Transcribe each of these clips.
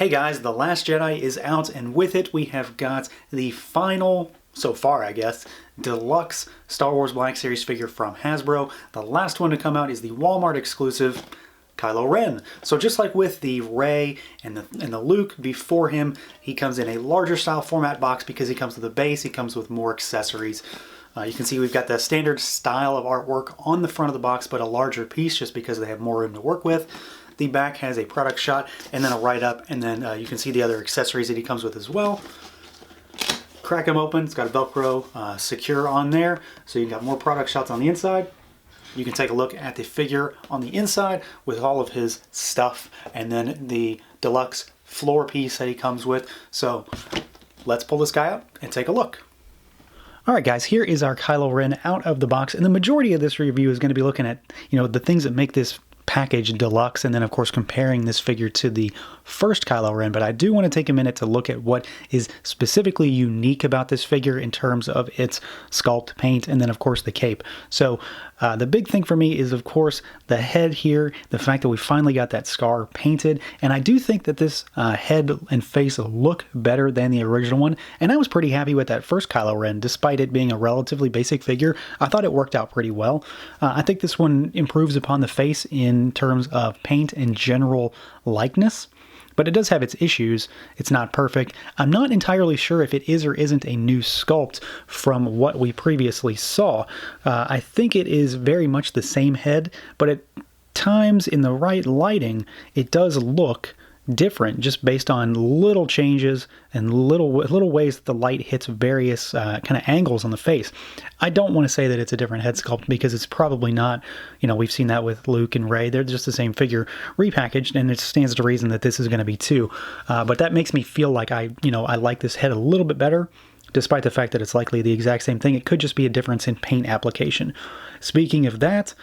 Hey guys, The Last Jedi is out, and with it we have got the final, so far I guess, deluxe Star Wars Black Series figure from Hasbro. The last one to come out is the Walmart exclusive Kylo Ren. So just like with the Rey and the Luke before him, he comes in a larger style format box because he comes with a base, he comes with more accessories. You can see we've got the standard style of artwork on the front of the box, but a larger piece just because they have more room to work with. The back has a product shot and then a write-up, and then you can see the other accessories that he comes with as well. Crack him open, it's got a Velcro secure on there, so you've got more product shots on the inside. You can take a look at the figure on the inside with all of his stuff, and then the deluxe floor piece that he comes with. So let's pull this guy out and take a look. Alright guys, here is our Kylo Ren out of the box, and the majority of this review is going to be looking at, the things that make this package deluxe, and then of course comparing this figure to the first Kylo Ren. But I do want to take a minute to look at what is specifically unique about this figure in terms of its sculpt, paint, and then of course the cape. So the big thing for me is of course the head here, the fact that we finally got that scar painted, and I do think that this head and face look better than the original one, and I was pretty happy with that first Kylo Ren. Despite it being a relatively basic figure, I thought it worked out pretty well. I think this one improves upon the face in terms of paint and general likeness, but it does have its issues. It's not perfect. I'm not entirely sure if it is or isn't a new sculpt from what we previously saw. I think it is very much the same head, but at times in the right lighting, it does look different just based on little changes and little ways that the light hits various kind of angles on the face. I don't want to say that it's a different head sculpt because it's probably not. We've seen that with Luke and Rey. They're just the same figure repackaged, and it stands to reason that this is going to be too. But that makes me feel like I like this head a little bit better, despite the fact that it's likely the exact same thing. It could just be a difference in paint application. Speaking of that,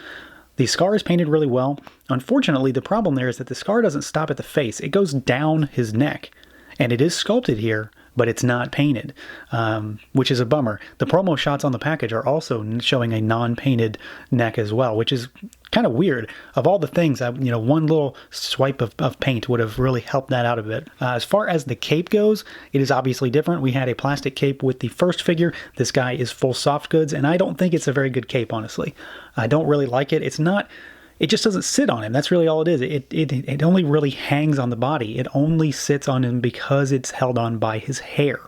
the scar is painted really well. Unfortunately, the problem there is that the scar doesn't stop at the face. It goes down his neck, and it is sculpted here, but it's not painted, which is a bummer. The promo shots on the package are also showing a non-painted neck as well, which is kind of weird. Of all the things, one little swipe of paint would have really helped that out a bit. As far as the cape goes, it is obviously different. We had a plastic cape with the first figure. This guy is full soft goods, and I don't think it's a very good cape, honestly. I don't really like it. It just doesn't sit on him. That's really all it is. It only really hangs on the body. It only sits on him because it's held on by his hair.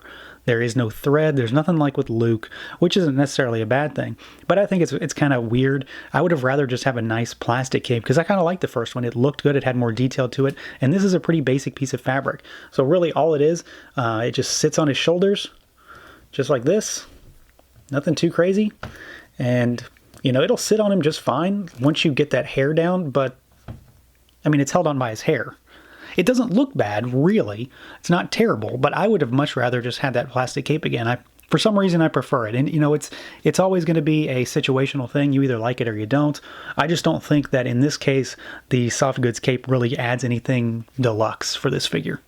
There is no thread. There's nothing like with Luke, which isn't necessarily a bad thing. But I think it's kind of weird. I would have rather just have a nice plastic cape because I kind of liked the first one. It looked good. It had more detail to it. And this is a pretty basic piece of fabric. So really all it is, it just sits on his shoulders just like this. Nothing too crazy. And it'll sit on him just fine once you get that hair down, but it's held on by his hair. It doesn't look bad, really. It's not terrible, but I would have much rather just had that plastic cape again. For some reason, I prefer it. And, it's always going to be a situational thing. You either like it or you don't. I just don't think that in this case, the soft goods cape really adds anything deluxe for this figure.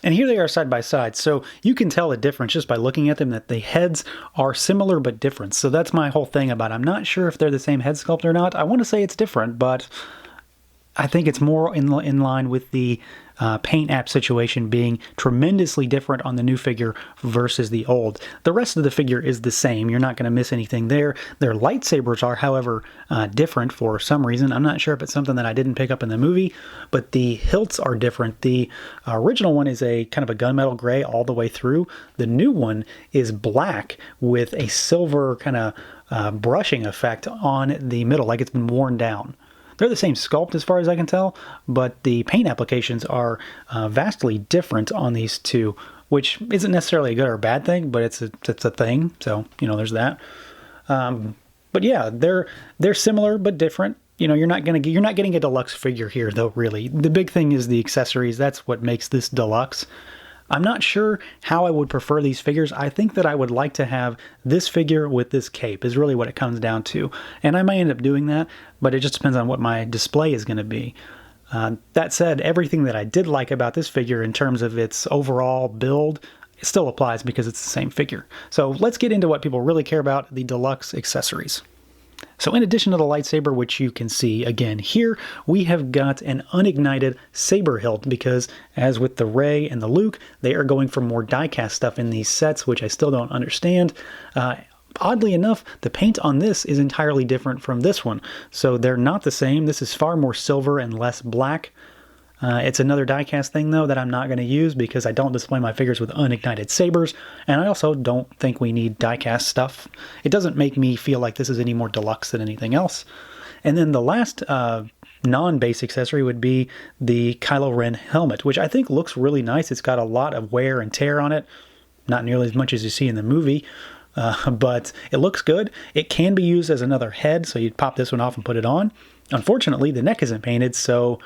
And here they are side by side, so you can tell the difference just by looking at them, that the heads are similar but different. So that's my whole thing about it. I'm not sure if they're the same head sculpt or not. I want to say it's different, but I think it's more in line with the paint app situation being tremendously different on the new figure versus the old. The rest of the figure is the same. You're not going to miss anything there. Their lightsabers are, however, different for some reason. I'm not sure if it's something that I didn't pick up in the movie, but the hilts are different. The original one is a kind of a gunmetal gray all the way through. The new one is black with a silver kind of brushing effect on the middle, like it's been worn down. They're the same sculpt as far as I can tell, but the paint applications are vastly different on these two, which isn't necessarily a good or a bad thing, but it's a thing. So, there's that. But yeah, they're similar but different. You're not getting a deluxe figure here though, really. The big thing is the accessories. That's what makes this deluxe. I'm not sure how I would prefer these figures. I think that I would like to have this figure with this cape is really what it comes down to. And I might end up doing that, but it just depends on what my display is going to be. That said, everything that I did like about this figure in terms of its overall build, it still applies because it's the same figure. So let's get into what people really care about, the deluxe accessories. So in addition to the lightsaber, which you can see again here, we have got an unignited saber hilt because as with the Rey and the Luke, they are going for more die-cast stuff in these sets, which I still don't understand. Oddly enough, the paint on this is entirely different from this one. So they're not the same. This is far more silver and less black. It's another die-cast thing, though, that I'm not going to use because I don't display my figures with unignited sabers, and I also don't think we need die-cast stuff. It doesn't make me feel like this is any more deluxe than anything else. And then the last non-base accessory would be the Kylo Ren helmet, which I think looks really nice. It's got a lot of wear and tear on it, not nearly as much as you see in the movie, but it looks good. It can be used as another head, so you'd pop this one off and put it on. Unfortunately, the neck isn't painted, so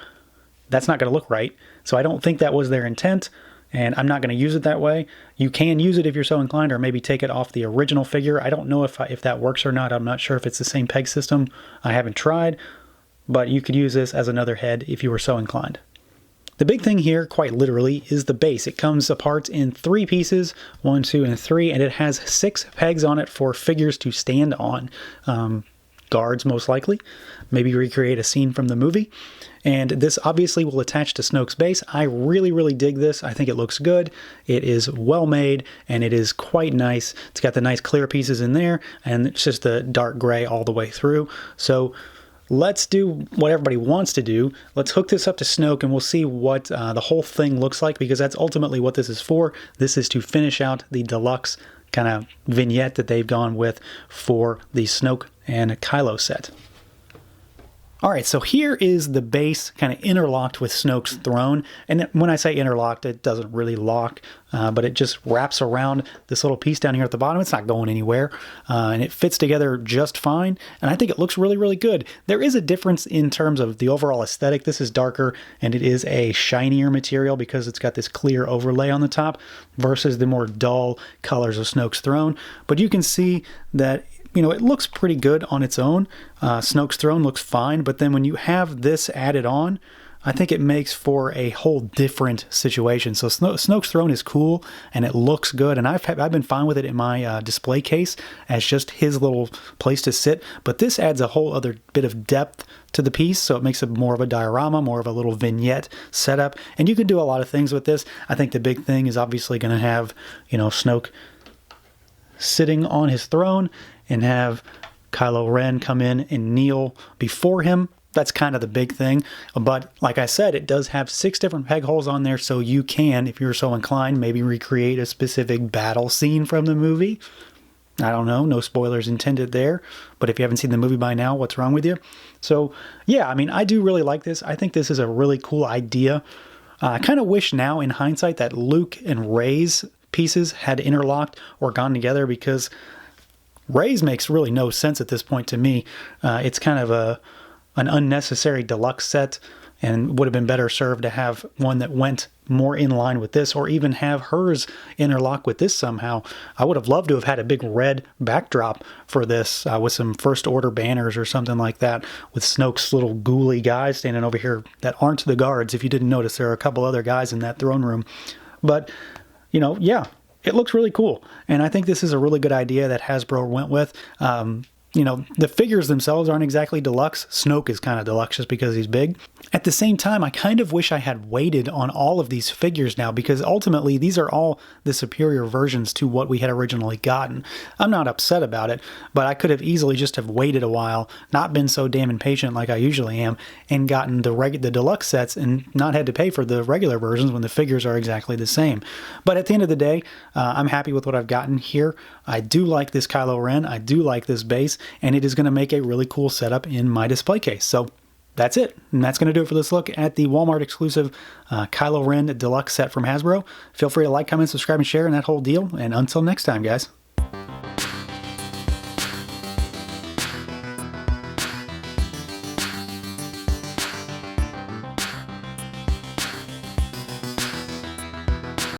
that's not going to look right. So I don't think that was their intent, and I'm not going to use it that way. You can use it if you're so inclined, or maybe take it off the original figure. I don't know if that works or not. I'm not sure if it's the same peg system. I haven't tried, but you could use this as another head if you were so inclined. The big thing here, quite literally, is the base. It comes apart in 3 pieces, 1, 2, and 3, and it has 6 pegs on it for figures to stand on. Guards, most likely. Maybe recreate a scene from the movie. And this obviously will attach to Snoke's base. I really, really dig this. I think it looks good. It is well made, and it is quite nice. It's got the nice clear pieces in there, and it's just the dark gray all the way through. So let's do what everybody wants to do. Let's hook this up to Snoke, and we'll see what the whole thing looks like, because that's ultimately what this is for. This is to finish out the deluxe kind of vignette that they've gone with for the Snoke and Kylo set. Alright, so here is the base kind of interlocked with Snoke's throne. And when I say interlocked, it doesn't really lock, but it just wraps around this little piece down here at the bottom. It's not going anywhere, and it fits together just fine. And I think it looks really, really good. There is a difference in terms of the overall aesthetic. This is darker, and it is a shinier material because it's got this clear overlay on the top versus the more dull colors of Snoke's throne. But you can see that it looks pretty good on its own. Snoke's throne looks fine, but then when you have this added on, I think it makes for a whole different situation. So Snoke's throne is cool, and it looks good, and I've been fine with it in my display case as just his little place to sit, but this adds a whole other bit of depth to the piece, so it makes it more of a diorama, more of a little vignette setup, and you can do a lot of things with this. I think the big thing is obviously going to have, Snoke sitting on his throne, and have Kylo Ren come in and kneel before him. That's kind of the big thing. But like I said, it does have 6 different peg holes on there, so you can, if you're so inclined, maybe recreate a specific battle scene from the movie. I don't know, no spoilers intended there. But if you haven't seen the movie by now, what's wrong with you? So yeah, I do really like this. I think this is a really cool idea. I kind of wish now, in hindsight, that Luke and Rey's pieces had interlocked or gone together, because Rey's makes really no sense at this point to me. It's kind of an unnecessary deluxe set, and would have been better served to have one that went more in line with this, or even have hers interlock with this somehow. I would have loved to have had a big red backdrop for this with some First Order banners or something like that, with Snoke's little ghouly guys standing over here that aren't the guards. If you didn't notice, there are a couple other guys in that throne room. But, yeah. It looks really cool, and I think this is a really good idea that Hasbro went with. The figures themselves aren't exactly deluxe. Snoke is kind of deluxe just because he's big. At the same time, I kind of wish I had waited on all of these figures now, because ultimately these are all the superior versions to what we had originally gotten. I'm not upset about it, but I could have easily just have waited a while, not been so damn impatient like I usually am, and gotten the deluxe sets and not had to pay for the regular versions when the figures are exactly the same. But at the end of the day, I'm happy with what I've gotten here. I do like this Kylo Ren. I do like this base, and it is going to make a really cool setup in my display case. So that's it. And that's going to do it for this look at the Walmart exclusive Kylo Ren deluxe set from Hasbro. Feel free to like, comment, subscribe, and share, and that whole deal. And until next time, guys.